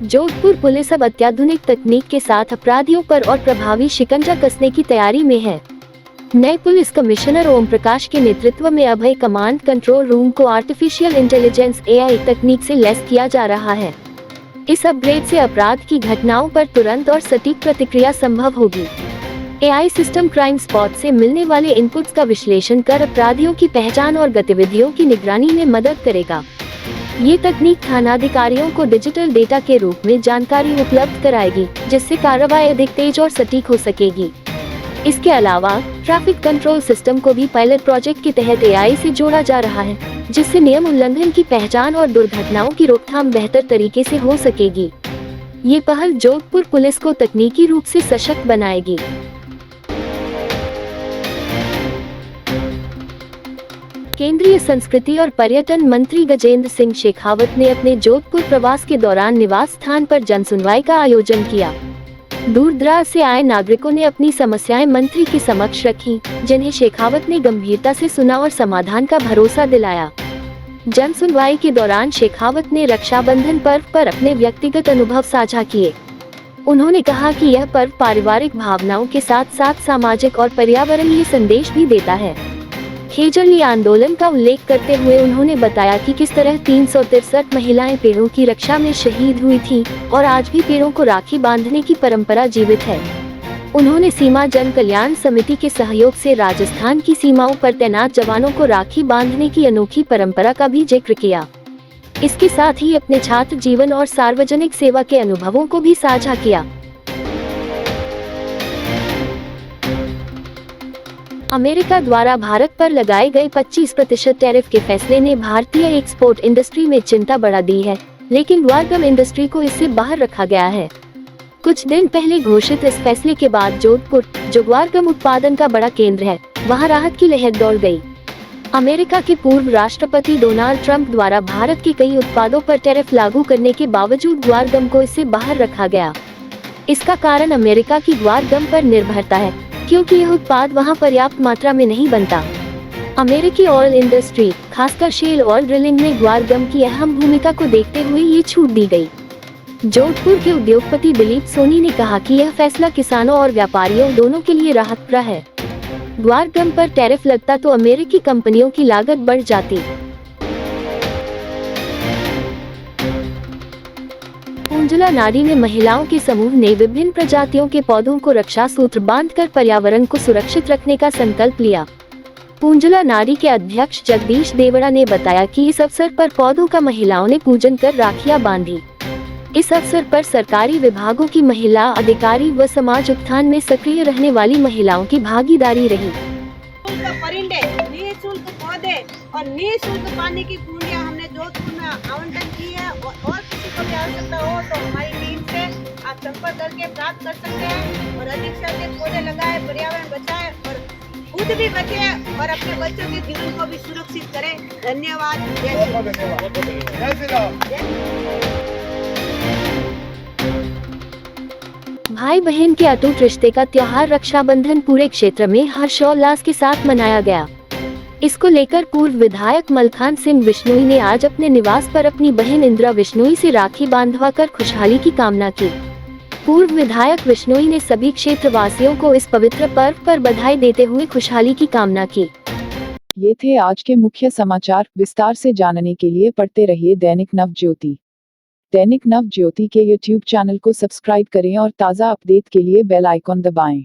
Jodhpur police अब अत्याधुनिक तकनीक के साथ अपराधियों पर और प्रभावी शिकंजा कसने की तैयारी में है। नए पुलिस कमिश्नर ओम प्रकाश के नेतृत्व में अभय कमांड कंट्रोल रूम को आर्टिफिशियल इंटेलिजेंस (AI) तकनीक से लैस किया जा रहा है। इस अपग्रेड से अपराध की घटनाओं पर तुरंत और सटीक प्रतिक्रिया संभव होगी। AI सिस्टम क्राइम स्पॉट से मिलने वाले इनपुट्स का विश्लेषण कर अपराधियों की पहचान और गतिविधियों की निगरानी में मदद करेगा। ये तकनीक थानाधिकारियों को डिजिटल डेटा के रूप में जानकारी उपलब्ध कराएगी, जिससे कार्रवाई अधिक तेज और सटीक हो सकेगी। इसके अलावा ट्रैफिक कंट्रोल सिस्टम को भी पायलट प्रोजेक्ट के तहत AI से जोड़ा जा रहा है, जिससे नियम उल्लंघन की पहचान और दुर्घटनाओं की रोकथाम बेहतर तरीके से हो सकेगी। ये पहल जोधपुर पुलिस को तकनीकी रूप से सशक्त बनाएगी। केंद्रीय संस्कृति और पर्यटन मंत्री गजेंद्र सिंह शेखावत ने अपने जोधपुर प्रवास के दौरान निवास स्थान पर जनसुनवाई का आयोजन किया। दूर दराज से आए नागरिकों ने अपनी समस्याएं मंत्री के समक्ष रखी, जिन्हें शेखावत ने गंभीरता से सुना और समाधान का भरोसा दिलाया। जनसुनवाई के दौरान शेखावत ने रक्षाबंधन पर्व पर अपने व्यक्तिगत अनुभव साझा किए। उन्होंने कहा कि यह पर्व पारिवारिक भावनाओं के साथ साथ सामाजिक और पर्यावरणीय संदेश भी देता है। खेजड़ली आंदोलन का उल्लेख करते हुए उन्होंने बताया कि किस तरह 363 महिलाएं पेड़ों की रक्षा में शहीद हुई थीं और आज भी पेड़ों को राखी बांधने की परंपरा जीवित है। उन्होंने सीमा जन कल्याण समिति के सहयोग से राजस्थान की सीमाओं पर तैनात जवानों को राखी बांधने की अनोखी परंपरा का भी जिक्र किया। इसके साथ ही अपने छात्र जीवन और सार्वजनिक सेवा के अनुभवों को भी साझा किया। अमेरिका द्वारा भारत पर लगाए गए 25% टैरिफ के फैसले ने भारतीय एक्सपोर्ट इंडस्ट्री में चिंता बढ़ा दी है, लेकिन ग्वारगम इंडस्ट्री को इससे बाहर रखा गया है। कुछ दिन पहले घोषित इस फैसले के बाद जोधपुर, जो ग्वारगम उत्पादन का बड़ा केंद्र है, वहां राहत की लहर दौड़ गई। अमेरिका के पूर्व राष्ट्रपति डोनाल्ड ट्रंप द्वारा भारत के कई उत्पादों पर टैरिफ लागू करने के बावजूद ग्वारगम को इससे बाहर रखा गया। इसका कारण अमेरिका की ग्वारगम पर निर्भरता है, क्योंकि यह उत्पाद वहां पर्याप्त मात्रा में नहीं बनता। अमेरिकी ऑयल इंडस्ट्री, खासकर शेल ऑयल ड्रिलिंग में ग्वारगम की अहम भूमिका को देखते हुए ये छूट दी गई। जोधपुर के उद्योगपति दिलीप सोनी ने कहा कि यह फैसला किसानों और व्यापारियों दोनों के लिए राहतप्रद है। ग्वारगम पर टैरिफ लगता तो अमेरिकी कंपनियों की लागत बढ़ जाती। पूंजला नाडी में महिलाओं के समूह ने विभिन्न प्रजातियों के पौधों को रक्षा सूत्र बांधकर पर्यावरण को सुरक्षित रखने का संकल्प लिया। पूंजला नाडी के अध्यक्ष जगदीश देवड़ा ने बताया कि इस अवसर पर पौधों का महिलाओं ने पूजन कर राखियां बांधी। इस अवसर पर सरकारी विभागों की महिला अधिकारी व समाज उत्थान में सक्रिय रहने वाली महिलाओं की भागीदारी रही। निःशुल्क पौधे और निःशुल्क पानी की बूंदियां हमने जोधपुर में आवंटन की है और किसी को भी आवश्यकता हो तो हमारी टीम से आप संपर्क करके प्राप्त कर सकते हैं और अधिक से अधिक पौधे लगाए, पर्यावरण बचाए और खुद भी बचे और अपने बच्चों के जीवन को भी सुरक्षित करें। धन्यवाद। भाई बहन के अटूट रिश्ते का त्योहार रक्षाबंधन पूरे क्षेत्र में हर्षोल्लास के साथ मनाया गया। इसको लेकर पूर्व विधायक मलखान सिंह विश्नोई ने आज अपने निवास पर अपनी बहन इंदिरा विश्नोई से राखी बांधवाकर खुशहाली की कामना की। पूर्व विधायक विश्नोई ने सभी क्षेत्रवासियों को इस पवित्र पर्व पर बधाई देते हुए खुशहाली की कामना की। ये थे आज के मुख्य समाचार। विस्तार से जानने के लिए पढ़ते रहिए दैनिक नवज्योति। दैनिक नवज्योति के YouTube चैनल को सब्सक्राइब करें और ताज़ा अपडेट के लिए बेल आइकॉन दबाएं।